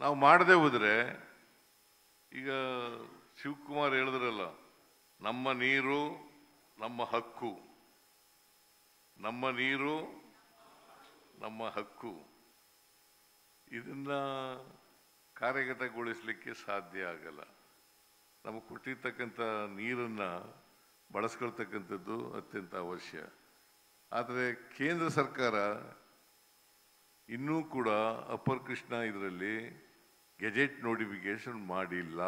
ನಾವು ಮಾಡದೆ ಹೋದರೆ ಈಗ ಶಿವಕುಮಾರ್ ಹೇಳಿದ್ರಲ್ಲ, ನಮ್ಮ ನೀರು ನಮ್ಮ ಹಕ್ಕು, ನಮ್ಮ ನೀರು ನಮ್ಮ ಹಕ್ಕು. ಇದನ್ನ ಕಾರ್ಯಗತಗೊಳಿಸಲಿಕ್ಕೆ ಸಾಧ್ಯ ಆಗಲ್ಲ. ನಮಗೆ ಕೊಟ್ಟಿರ್ತಕ್ಕಂಥ ನೀರನ್ನು ಬಳಸ್ಕೊಳ್ತಕ್ಕಂಥದ್ದು ಅತ್ಯಂತ ಅವಶ್ಯ. ಆದರೆ ಕೇಂದ್ರ ಸರ್ಕಾರ ಇನ್ನೂ ಕೂಡ ಅಪ್ಪರ್ ಕೃಷ್ಣ ಇದರಲ್ಲಿ ಗೆಜೆಟ್ ನೋಟಿಫಿಕೇಶನ್ ಮಾಡಿಲ್ಲ.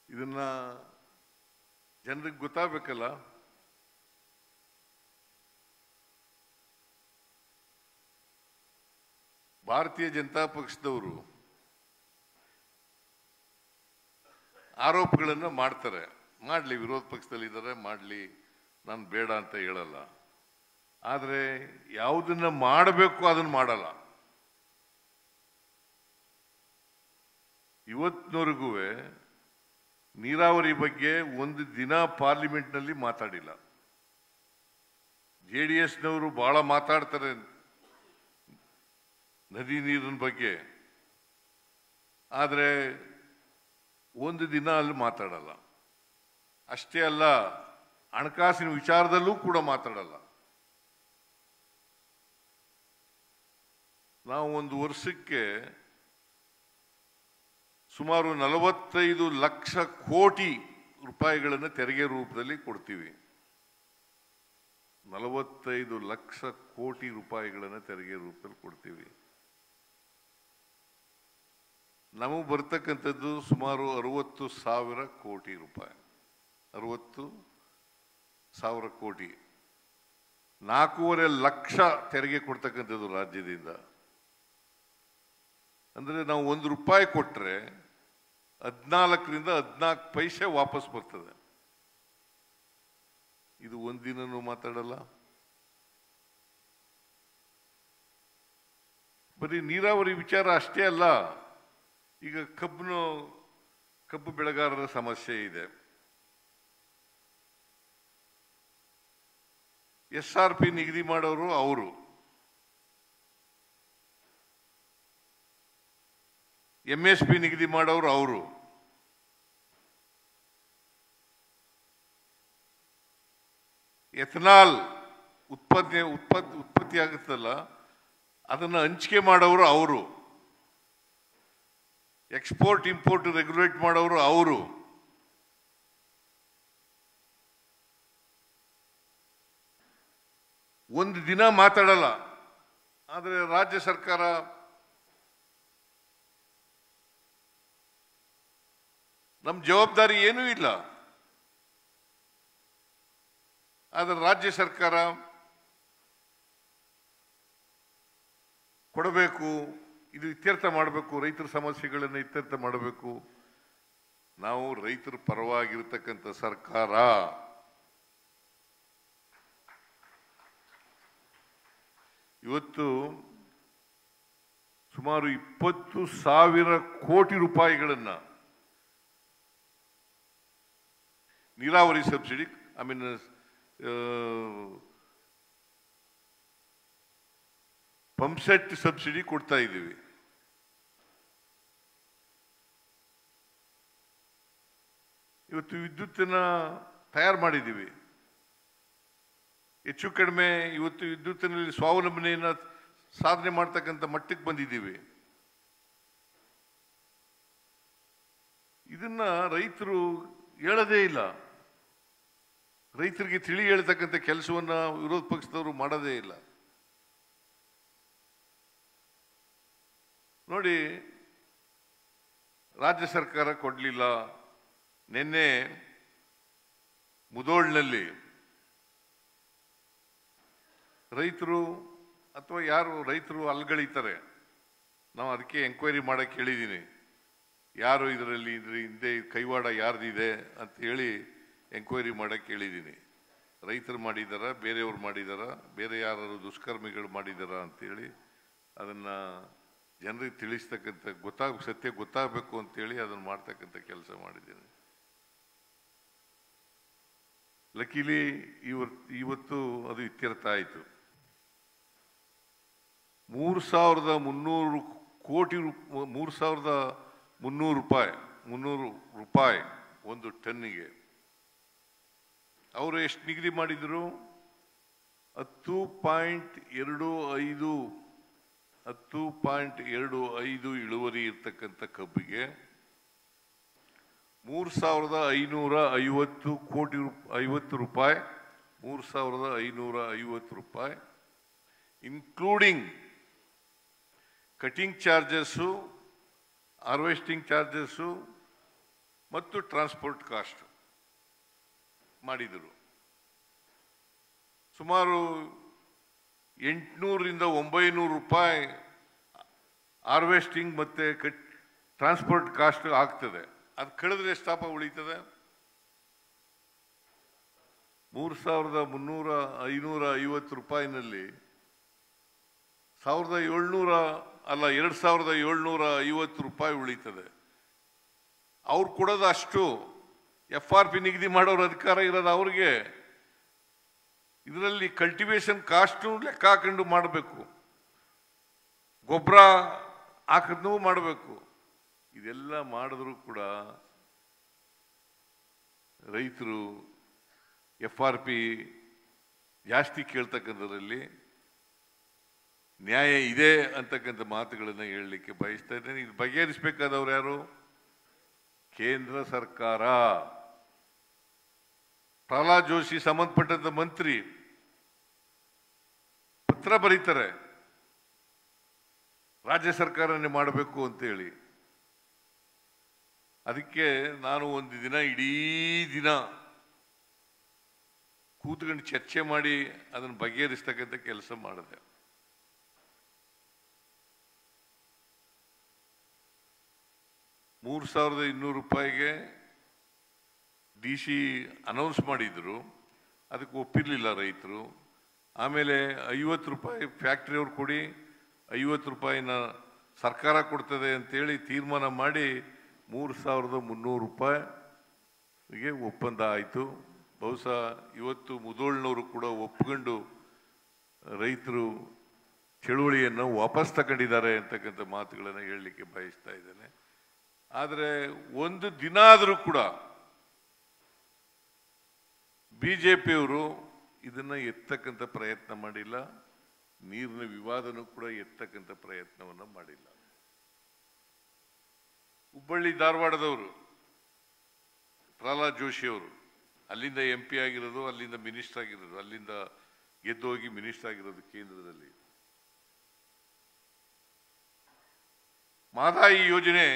ಇದನ್ನ ಜನರಿಗೆ ಗೊತ್ತಾಗಬೇಕಲ್ಲ. ಭಾರತೀಯ ಜನತಾ ಪಕ್ಷದವರು ಆರೋಪಗಳನ್ನು ಮಾಡ್ತಾರೆ. ಮಾಡಲಿ, ವಿರೋಧ ಪಕ್ಷದಲ್ಲಿ ಇದ್ದಾರೆ, ಮಾಡಲಿ, ನಾನು ಬೇಡ ಅಂತ ಹೇಳಲ್ಲ. ಆದರೆ ಯಾವುದನ್ನ ಮಾಡಬೇಕು ಅದನ್ನು ಮಾಡಲ್ಲ. ಇವತ್ತಿನವರೆಗೂ ನೀರಾವರಿ ಬಗ್ಗೆ ಒಂದು ದಿನ ಪಾರ್ಲಿಮೆಂಟ್ನಲ್ಲಿ ಮಾತಾಡಿಲ್ಲ. JDSನವರು ಬಹಳ ಮಾತಾಡ್ತಾರೆ ನದಿ ನೀರಿನ ಬಗ್ಗೆ, ಆದರೆ ಒಂದು ದಿನ ಅಲ್ಲಿ ಮಾತಾಡಲ್ಲ. ಅಷ್ಟೇ ಅಲ್ಲ, ಹಣಕಾಸಿನ ವಿಚಾರದಲ್ಲೂ ಕೂಡ ಮಾತಾಡಲ್ಲ. ನಾವು ಒಂದು ವರ್ಷಕ್ಕೆ ಸುಮಾರು 45 ಲಕ್ಷ ಕೋಟಿ ರೂಪಾಯಿಗಳನ್ನು ತೆರಿಗೆ ರೂಪದಲ್ಲಿ ಕೊಡ್ತೀವಿ. 45 ಲಕ್ಷ ಕೋಟಿ ರೂಪಾಯಿಗಳನ್ನು ತೆರಿಗೆ ರೂಪದಲ್ಲಿ ಕೊಡ್ತೀವಿ. ನಮಗೆ ಬರ್ತಕ್ಕಂಥದ್ದು ಸುಮಾರು 60,000 ಕೋಟಿ ರೂಪಾಯಿ. 60,000 ಕೋಟಿ, 4.5 ಲಕ್ಷ ತೆರಿಗೆ ಕೊಡ್ತಕ್ಕಂಥದ್ದು ರಾಜ್ಯದಿಂದ. ಅಂದರೆ ನಾವು 1 ರೂಪಾಯಿ ಕೊಟ್ಟರೆ 14ರಿಂದ 14 ಪೈಸೆ ವಾಪಸ್ ಬರ್ತದೆ. ಇದು ಒಂದಿನೂ ಮಾತಾಡಲ್ಲ. ಬರೀ ನೀರಾವರಿ ವಿಚಾರ ಅಷ್ಟೇ ಅಲ್ಲ, ಈಗ ಕಬ್ಬು ಬೆಳೆಗಾರರ ಸಮಸ್ಯೆ ಇದೆ. SRP ನಿಗದಿ ಮಾಡೋರು ಅವರು, MSP ನಿಗದಿ ಮಾಡೋರು ಅವರು. ಎಥನಾಲ್ ಉತ್ಪತ್ತಿ ಆಗುತ್ತಲ್ಲ, ಅದನ್ನು ಹಂಚಿಕೆ ಮಾಡೋರು ಅವರು. ಎಕ್ಸ್ಪೋರ್ಟ್ ಇಂಪೋರ್ಟ್ ರೆಗ್ಯುಲೇಟ್ ಮಾಡೋರು ಅವರು. ಒಂದು ದಿನ ಮಾತಾಡಲ್ಲ. ಆದರೆ ರಾಜ್ಯ ಸರ್ಕಾರ ನಮ್ಮ ಜವಾಬ್ದಾರಿ ಏನೂ ಇಲ್ಲ. ಆದರೆ ರಾಜ್ಯ ಸರ್ಕಾರ ಕೊಡಬೇಕು, ಇದು ಇತ್ಯರ್ಥ ಮಾಡಬೇಕು, ರೈತರ ಸಮಸ್ಯೆಗಳನ್ನು ಇತ್ಯರ್ಥ ಮಾಡಬೇಕು. ನಾವು ರೈತರ ಪರವಾಗಿರ್ತಕ್ಕಂಥ ಸರ್ಕಾರ. ಇವತ್ತು ಸುಮಾರು 20,000 ಕೋಟಿ ರೂಪಾಯಿಗಳನ್ನು ನೀರಾವರಿ ಸಬ್ಸಿಡಿ, ಪಂಪ್ಸೆಟ್ ಸಬ್ಸಿಡಿ ಕೊಡ್ತಾ ಇದ್ದೀವಿ. ಇವತ್ತು ವಿದ್ಯುತ್ತನ್ನ ತಯಾರು ಮಾಡಿದ್ದೀವಿ. ಹೆಚ್ಚು ಕಡಿಮೆ ಇವತ್ತು ವಿದ್ಯುತ್ತಿನಲ್ಲಿ ಸ್ವಾವಲಂಬನೆಯನ್ನು ಸಾಧನೆ ಮಾಡ್ತಕ್ಕಂಥ ಮಟ್ಟಕ್ಕೆ ಬಂದಿದ್ದೀವಿ. ಇದನ್ನ ರೈತರು ಹೇಳದೇ ಇಲ್ಲ. ರೈತರಿಗೆ ತಿಳಿ ಹೇಳ್ತಕ್ಕಂಥ ಕೆಲಸವನ್ನ ವಿರೋಧ ಪಕ್ಷದವರು ಮಾಡೋದೇ ಇಲ್ಲ. ನೋಡಿ, ರಾಜ್ಯ ಸರ್ಕಾರ ಕೊಡಲಿಲ್ಲ. ನಿನ್ನೆ ಮುಧೋಳ್ನಲ್ಲಿ ರೈತರು ಅಥವಾ ಯಾರು ರೈತರು ಅಲ್ಗಳಿತಾರೆ, ನಾವು ಅದಕ್ಕೆ ಎಂಕ್ವೈರಿ ಮಾಡಕ್ಕೆ ಹೇಳಿದ್ದೀನಿ. ಯಾರು ಇದರಲ್ಲಿ ಹಿಂದೆ ಕೈವಾಡ ಯಾರ್ದಿದೆ ಅಂತ ಹೇಳಿ ಎಂಕ್ವೈರಿ ಮಾಡಕ್ಕೆ ಹೇಳಿದ್ದೀನಿ. ರೈತರು ಮಾಡಿದಾರ, ಬೇರೆಯವ್ರು ಮಾಡಿದಾರ, ಬೇರೆ ಯಾರು ದುಷ್ಕರ್ಮಿಗಳು ಮಾಡಿದಾರ ಅಂತೇಳಿ ಅದನ್ನು ಜನರಿಗೆ ತಿಳಿಸ್ತಕ್ಕಂಥ ಸತ್ಯ ಗೊತ್ತಾಗಬೇಕು ಅಂತೇಳಿ ಅದನ್ನು ಮಾಡ್ತಕ್ಕಂಥ ಕೆಲಸ ಮಾಡಿದ್ದೀನಿ. ಲಕಿಲಿ ಇವತ್ತು ಅದು ಇತ್ಯರ್ಥ ಆಯಿತು. 3,300 ಕೋಟಿ 3,300 ರೂಪಾಯಿ 300 ರೂಪಾಯಿ ಒಂದು ಟನ್ನಿಗೆ. ಅವರು ಎಷ್ಟು ನಿಗದಿ ಮಾಡಿದ್ರು? 10.25 ಇಳುವರಿ ಇರ್ತಕ್ಕಂಥ ಕಬ್ಬಿಗೆ 3,550 ಕೋಟಿ 50 ರೂಪಾಯಿ 3,550 ರೂಪಾಯಿ including cutting charges, harvesting charges ಮತ್ತು ಟ್ರಾನ್ಸ್ಪೋರ್ಟ್ ಕಾಸ್ಟ್ ಮಾಡಿದರು. ಸುಮಾರು 800ರಿಂದ 900 ರೂಪಾಯಿ ಹಾರ್ವೆಸ್ಟಿಂಗ್ ಮತ್ತು ಟ್ರಾನ್ಸ್ಪೋರ್ಟ್ ಕಾಸ್ಟ್ ಆಗ್ತದೆ. ಅದು ಕಳೆದ್ರೆ ಎಷ್ಟಾಪ ಉಳಿತದೆ? 3,550 ರೂಪಾಯಿನಲ್ಲಿ 2,750 ರೂಪಾಯಿ ಉಳಿತದೆ. ಅವ್ರು ಕೊಡೋದು ಅಷ್ಟು. FRP ನಿಗದಿ ಮಾಡೋರ ಅಧಿಕಾರ ಇರೋದು ಅವ್ರಿಗೆ. ಇದರಲ್ಲಿ ಕಲ್ಟಿವೇಶನ್ ಕಾಸ್ಟು ಲೆಕ್ಕ ಹಾಕೊಂಡು ಮಾಡಬೇಕು, ಗೊಬ್ಬರ ಹಾಕಿದ್ನೂ ಮಾಡಬೇಕು. ಇದೆಲ್ಲ ಮಾಡಿದ್ರು ಕೂಡ ರೈತರು FRP ಜಾಸ್ತಿ ಕೇಳ್ತಕ್ಕಂಥದ್ರಲ್ಲಿ ನ್ಯಾಯ ಇದೆ ಅಂತಕ್ಕಂಥ ಮಾತುಗಳನ್ನು ಹೇಳಲಿಕ್ಕೆ ಬಯಸ್ತಾ ಇದ್ದೇನೆ. ಇದು ಬಗೆಹರಿಸಬೇಕಾದವ್ರು ಯಾರು? ಕೇಂದ್ರ ಸರ್ಕಾರ. ಪ್ರಹ್ಲಾದ್ ಜೋಶಿ ಸಂಬಂಧಪಟ್ಟಂತ ಮಂತ್ರಿ ಪತ್ರ ಬರೀತಾರೆ, ರಾಜ್ಯ ಸರ್ಕಾರನೇ ಮಾಡಬೇಕು ಅಂತೇಳಿ. ಅದಕ್ಕೆ ನಾನು ಒಂದು ದಿನ ಇಡೀ ದಿನ ಕೂತ್ಕೊಂಡು ಚರ್ಚೆ ಮಾಡಿ ಅದನ್ನು ಬಗೆಹರಿಸ್ತಕ್ಕಂಥ ಕೆಲಸ ಮಾಡಿದೆ. ₹3,200 DC ಅನೌನ್ಸ್ ಮಾಡಿದ್ರು, ಅದಕ್ಕೆ ಒಪ್ಪಿರಲಿಲ್ಲ ರೈತರು. ಆಮೇಲೆ ₹50 ಫ್ಯಾಕ್ಟ್ರಿಯವ್ರು ಕೊಡಿ, ₹50 ಸರ್ಕಾರ ಕೊಡ್ತದೆ ಅಂತೇಳಿ ತೀರ್ಮಾನ ಮಾಡಿ ₹3,300 ಒಪ್ಪಂದ ಆಯಿತು. ಬಹುಶಃ ಇವತ್ತು ಮುಧೋಳ್ನವರು ಕೂಡ ಒಪ್ಕೊಂಡು ರೈತರು ಚಳುವಳಿಯನ್ನು ವಾಪಸ್ ತಗೊಂಡಿದ್ದಾರೆ ಅಂತಕ್ಕಂಥ ಮಾತುಗಳನ್ನು ಹೇಳಲಿಕ್ಕೆ ಬಯಸ್ತಾ ಇದ್ದೇನೆ. ಆದರೆ ಒಂದು ದಿನ ಆದರೂ ಕೂಡ ಬಿಜೆಪಿಯವರು ಇದನ್ನ ಎತ್ತಕ್ಕಂಥ ಪ್ರಯತ್ನ ಮಾಡಿಲ್ಲ. ನೀರಿನ ವಿವಾದನೂ ಕೂಡ ಎತ್ತಕ್ಕಂಥ ಪ್ರಯತ್ನವನ್ನು ಮಾಡಿಲ್ಲ. ಹುಬ್ಬಳ್ಳಿ ಧಾರವಾಡದವರು ಪ್ರಹ್ಲಾದ್ ಜೋಶಿ ಅವರು ಅಲ್ಲಿಂದ MP ಆಗಿರೋದು, ಅಲ್ಲಿಂದ ಮಿನಿಸ್ಟರ್ ಆಗಿರೋದು, ಅಲ್ಲಿಂದ ಗೆದ್ದು ಹೋಗಿ ಮಿನಿಸ್ಟರ್ ಆಗಿರೋದು ಕೇಂದ್ರದಲ್ಲಿ. ಮಹದಾಯಿ ಯೋಜನೆ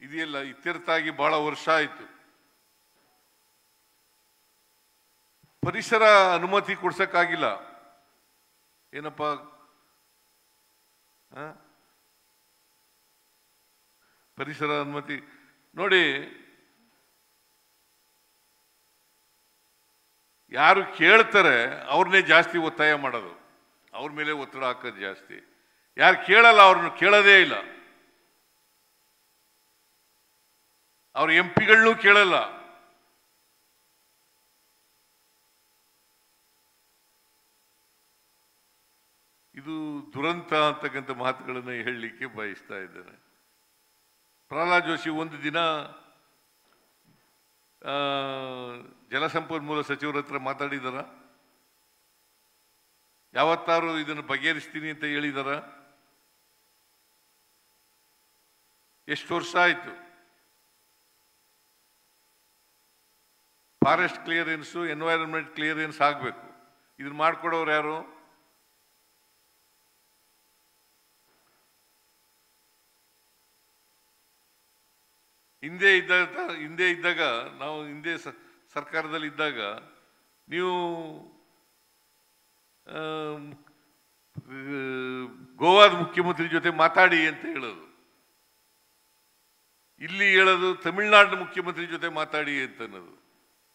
ಇದೆಯಲ್ಲ, ಇತ್ಯರ್ಥ ಆಗಿ ಬಹಳ ವರ್ಷ ಆಯಿತು. ಪರಿಸರ ಅನುಮತಿ ಕೊಡ್ಸಕ್ಕಾಗಿಲ್ಲ. ಏನಪ್ಪ ಪರಿಸರ ಅನುಮತಿ ನೋಡಿ, ಯಾರು ಕೇಳ್ತಾರೆ ಅವ್ರನ್ನೇ ಜಾಸ್ತಿ ಒತ್ತಾಯ ಮಾಡೋದು, ಅವ್ರ ಮೇಲೆ ಒತ್ತಡ ಹಾಕೋದು ಜಾಸ್ತಿ. ಯಾರು ಕೇಳಲ್ಲ ಅವ್ರನ್ನ ಕೇಳೋದೇ ಇಲ್ಲ. ಅವ್ರ MP ಗಳನ್ನೂ ಕೇಳಲ್ಲ. ಇದು ದುರಂತ ಅಂತಕ್ಕಂಥ ಮಾತುಗಳನ್ನು ಹೇಳಲಿಕ್ಕೆ ಬಯಸ್ತಾ ಇದ್ದೇನೆ. ಪ್ರಹ್ಲಾದ್ ಜೋಶಿ ಒಂದು ದಿನ ಜಲಸಂಪನ್ಮೂಲ ಸಚಿವರ ಹತ್ರ ಮಾತಾಡಿದಾರ? ಯಾವತ್ತಾರು ಇದನ್ನು ಬಗೆಹರಿಸ್ತೀನಿ ಅಂತ ಹೇಳಿದಾರ? ಎಷ್ಟು ವರ್ಷ ಆಯ್ತು? ಫಾರೆಸ್ಟ್ ಕ್ಲಿಯರೆನ್ಸು, ಎನ್ವೈರನ್ಮೆಂಟ್ ಕ್ಲಿಯರೆನ್ಸ್ ಆಗಬೇಕು. ಇದನ್ನ ಮಾಡ್ಕೊಡೋರು ಯಾರು? ಹಿಂದೆ ಇದ್ದಾಗ ನಾವು ಹಿಂದೆ ಸರ್ಕಾರದಲ್ಲಿ ಇದ್ದಾಗ ನೀವು ಗೋವಾದ ಮುಖ್ಯಮಂತ್ರಿ ಜೊತೆ ಮಾತಾಡಿ ಅಂತ ಹೇಳೋದು, ಇಲ್ಲಿ ಹೇಳೋದು ತಮಿಳುನಾಡಿನ ಮುಖ್ಯಮಂತ್ರಿ ಜೊತೆ ಮಾತಾಡಿ ಅಂತ ಅನ್ನೋದು.